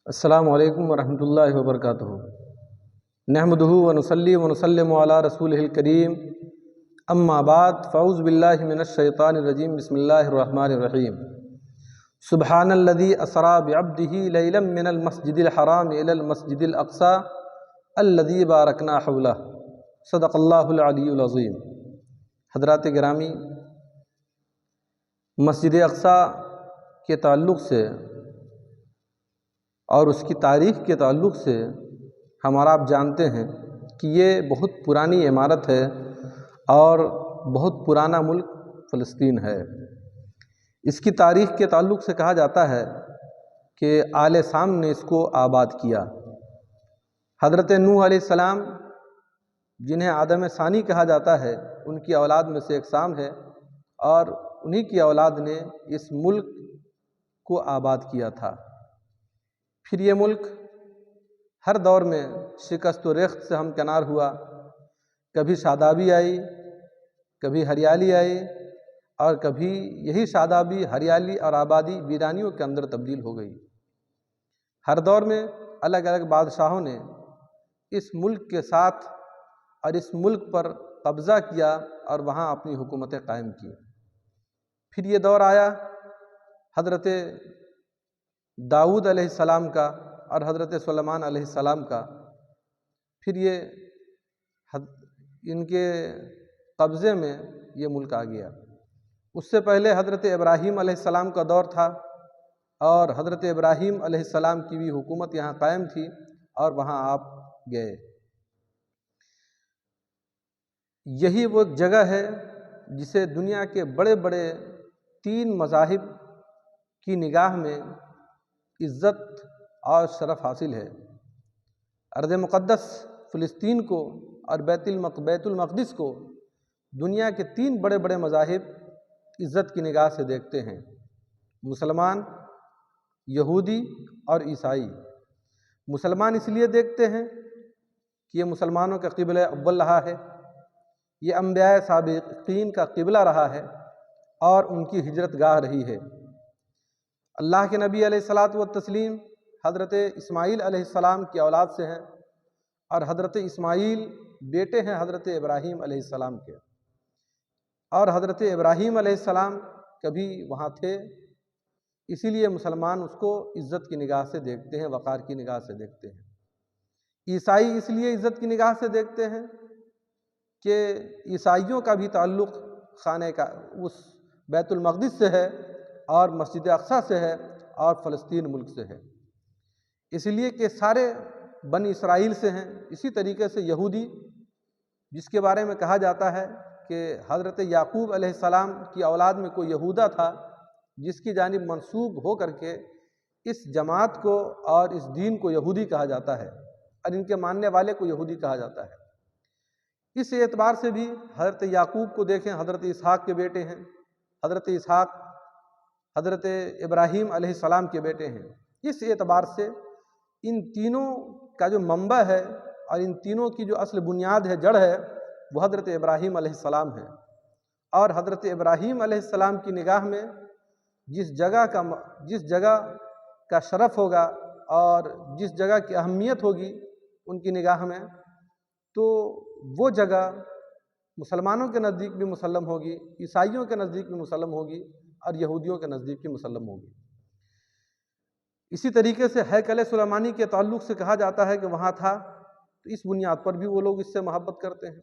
السلام علیکم ورحمۃ اللہ وبرکاتہ۔ نحمدہ ونصلی ونسلم علی رسولہ الکریم، اما بعد فاعوذ باللہ من الشیطان الرجیم، بسم اللہ الرحمن الرحیم۔ سبحان الذی اسری بعبدہ لیلا من المسجد الحرام الی المسجد الاقصی الذی بارکنا حولہ، صدق اللہ العلی العظیم۔ حضرات گرامی، مسجد اقصی کے تعلق سے اور اس کی تاریخ کے تعلق سے ہمارا آپ جانتے ہیں کہ یہ بہت پرانی عمارت ہے اور بہت پرانا ملک فلسطین ہے۔ اس کی تاریخ کے تعلق سے کہا جاتا ہے کہ آل سام نے اس کو آباد کیا۔ حضرت نوح علیہ السلام، جنہیں آدم ثانی کہا جاتا ہے، ان کی اولاد میں سے ایک سام ہے، اور انہی کی اولاد نے اس ملک کو آباد کیا تھا۔ پھر یہ ملک ہر دور میں شکست و ریخت سے ہمکنار ہوا، کبھی شادابی آئی، کبھی ہریالی آئی، اور کبھی یہی شادابی، ہریالی اور آبادی ویرانیوں کے اندر تبدیل ہو گئی۔ ہر دور میں الگ الگ بادشاہوں نے اس ملک کے ساتھ اور اس ملک پر قبضہ کیا اور وہاں اپنی حکومتیں قائم کی۔ پھر یہ دور آیا حضرت داؤد علیہ السلام کا اور حضرت سلیمان علیہ السلام کا۔ پھر ان کے قبضے میں یہ ملک آ گیا۔ اس سے پہلے حضرت ابراہیم علیہ السلام کا دور تھا، اور حضرت ابراہیم علیہ السلام کی بھی حکومت یہاں قائم تھی، اور وہاں آپ گئے۔ یہی وہ جگہ ہے جسے دنیا کے بڑے بڑے 3 مذاہب کی نگاہ میں عزت اور شرف حاصل ہے۔ ارض مقدس فلسطین کو اور بیت المقدس کو دنیا کے 3 بڑے بڑے مذاہب عزت کی نگاہ سے دیکھتے ہیں: مسلمان، یہودی اور عیسائی۔ مسلمان اس لیے دیکھتے ہیں کہ یہ مسلمانوں کا قبلہ اول رہا ہے، یہ انبیاء سابقین کا قبلہ رہا ہے، اور ان کی ہجرت گاہ رہی ہے۔ اللہ کے نبی علیہ الصلاۃ والتسلیم حضرت اسماعیل علیہ السلام کی اولاد سے ہیں، اور حضرت اسماعیل بیٹے ہیں حضرت ابراہیم علیہ السلام کے، اور حضرت ابراہیم علیہ السلام کبھی وہاں تھے، اسی لیے مسلمان اس کو عزت کی نگاہ سے دیکھتے ہیں، وقار کی نگاہ سے دیکھتے ہیں۔ عیسائی اس لیے عزت کی نگاہ سے دیکھتے ہیں کہ عیسائیوں کا بھی تعلق خانے کا اس بیت المقدس سے ہے، اور مسجد اقصی سے ہے، اور فلسطین ملک سے ہے، اس لیے کہ سارے بنی اسرائیل سے ہیں۔ اسی طریقے سے یہودی، جس کے بارے میں کہا جاتا ہے کہ حضرت یعقوب علیہ السلام کی اولاد میں کوئی یہودا تھا، جس کی جانب منسوب ہو کر کے اس جماعت کو اور اس دین کو یہودی کہا جاتا ہے، اور ان کے ماننے والے کو یہودی کہا جاتا ہے۔ اس اعتبار سے بھی حضرت یعقوب کو دیکھیں، حضرت اسحاق کے بیٹے ہیں۔ حضرت اسحاق حضرت ابراہیم علیہ السلام کے بیٹے ہیں۔ اس اعتبار سے ان تینوں کا جو منبع ہے اور ان تینوں کی جو اصل بنیاد ہے، جڑ ہے، وہ حضرت ابراہیم علیہ السلام ہے۔ اور حضرت ابراہیم علیہ السلام کی نگاہ میں جس جگہ کا شرف ہوگا اور جس جگہ کی اہمیت ہوگی ان کی نگاہ میں، تو وہ جگہ مسلمانوں کے نزدیک بھی مسلم ہوگی، عیسائیوں کے نزدیک بھی مسلم ہوگی، اور یہودیوں کے نزدیک بھی مسلم ہوگی۔ اسی طریقے سے ہیکل سلیمانی کے تعلق سے کہا جاتا ہے کہ وہاں تھا، تو اس بنیاد پر بھی وہ لوگ اس سے محبت کرتے ہیں۔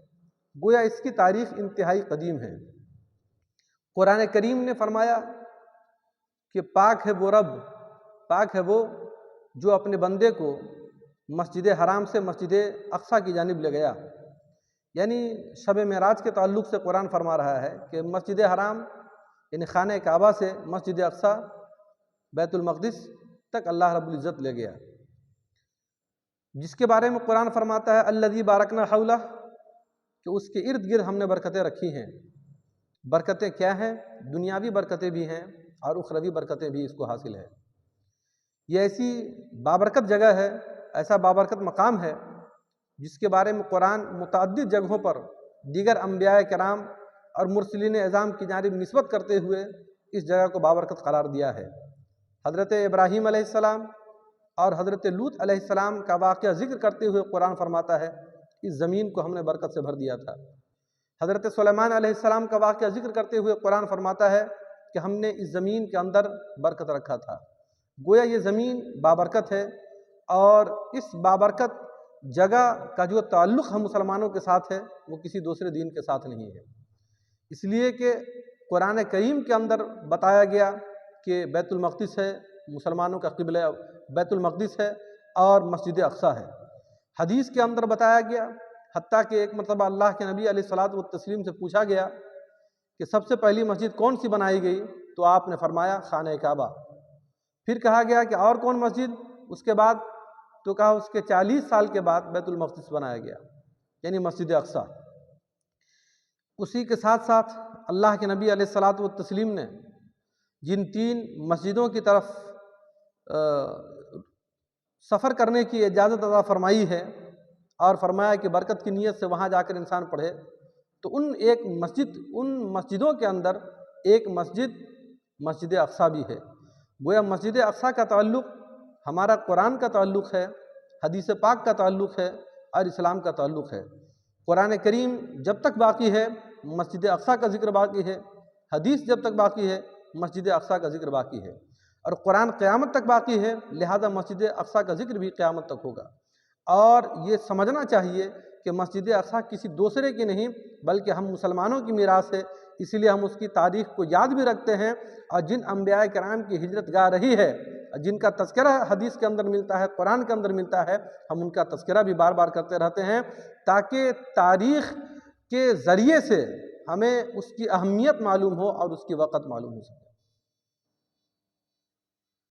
گویا اس کی تاریخ انتہائی قدیم ہے۔ قرآن کریم نے فرمایا کہ پاک ہے وہ رب، پاک ہے وہ جو اپنے بندے کو مسجد حرام سے مسجد اقصی کی جانب لے گیا۔ یعنی شب معراج کے تعلق سے قرآن فرما رہا ہے کہ مسجد حرام یعنی خانہ کعبہ سے مسجد اقصی بیت المقدس تک اللہ رب العزت لے گیا، جس کے بارے میں قرآن فرماتا ہے الذی بارکنا حولہ، کہ اس کے ارد گرد ہم نے برکتیں رکھی ہیں۔ برکتیں کیا ہیں؟ دنیاوی برکتیں بھی ہیں اور اخروی برکتیں بھی اس کو حاصل ہے۔ یہ ایسی بابرکت جگہ ہے، ایسا بابرکت مقام ہے، جس کے بارے میں قرآن متعدد جگہوں پر دیگر انبیاء کرام اور مرسلین اعظام کی جانب نسبت کرتے ہوئے اس جگہ کو بابرکت قرار دیا ہے۔ حضرت ابراہیم علیہ السلام اور حضرت لوط علیہ السلام کا واقعہ ذکر کرتے ہوئے قرآن فرماتا ہے اس زمین کو ہم نے برکت سے بھر دیا تھا۔ حضرت سلیمان علیہ السلام کا واقعہ ذکر کرتے ہوئے قرآن فرماتا ہے کہ ہم نے اس زمین کے اندر برکت رکھا تھا۔ گویا یہ زمین بابرکت ہے، اور اس بابرکت جگہ کا جو تعلق ہم مسلمانوں کے ساتھ ہے وہ کسی دوسرے دین کے ساتھ نہیں ہے، اس لیے کہ قرآن کریم کے اندر بتایا گیا کہ بیت المقدس ہے، مسلمانوں کا قبلہ بیت المقدس ہے اور مسجد اقصیٰ ہے۔ حدیث کے اندر بتایا گیا، حتیٰ کہ ایک مرتبہ اللہ کے نبی علیہ الصلاۃ والتسلیم سے پوچھا گیا کہ سب سے پہلی مسجد کون سی بنائی گئی، تو آپ نے فرمایا خانہ کعبہ۔ پھر کہا گیا کہ اور کون مسجد، اس کے بعد تو کہا اس کے 40 سال کے بعد بیت المقدس بنایا گیا، یعنی مسجد اقصیٰ۔ اسی کے ساتھ ساتھ اللہ کے نبی علیہ الصلاۃ والتسلیم نے جن 3 مسجدوں کی طرف سفر کرنے کی اجازت عطا فرمائی ہے اور فرمایا کہ برکت کی نیت سے وہاں جا کر انسان پڑھے، تو ان مسجدوں کے اندر ایک مسجد اقصیٰ بھی ہے۔ گویا مسجد اقصیٰ کا تعلق ہمارا قرآن کا تعلق ہے، حدیث پاک کا تعلق ہے اور اسلام کا تعلق ہے۔ قرآن کریم جب تک باقی ہے مسجد اقصیٰ کا ذکر باقی ہے، حدیث جب تک باقی ہے مسجد اقصیٰ کا ذکر باقی ہے، اور قرآن قیامت تک باقی ہے، لہذا مسجد اقصیٰ کا ذکر بھی قیامت تک ہوگا۔ اور یہ سمجھنا چاہیے کہ مسجد اقصیٰ کسی دوسرے کی نہیں بلکہ ہم مسلمانوں کی میراث ہے، اس لیے ہم اس کی تاریخ کو یاد بھی رکھتے ہیں، اور جن انبیاء کرام کی ہجرت گاہ رہی ہے، جن کا تذکرہ حدیث کے اندر ملتا ہے، قرآن کے اندر ملتا ہے، ہم ان کا تذکرہ بھی بار بار کرتے رہتے ہیں تاکہ تاریخ کے ذریعے سے ہمیں اس کی اہمیت معلوم ہو اور اس کی وقت معلوم ہو سکے۔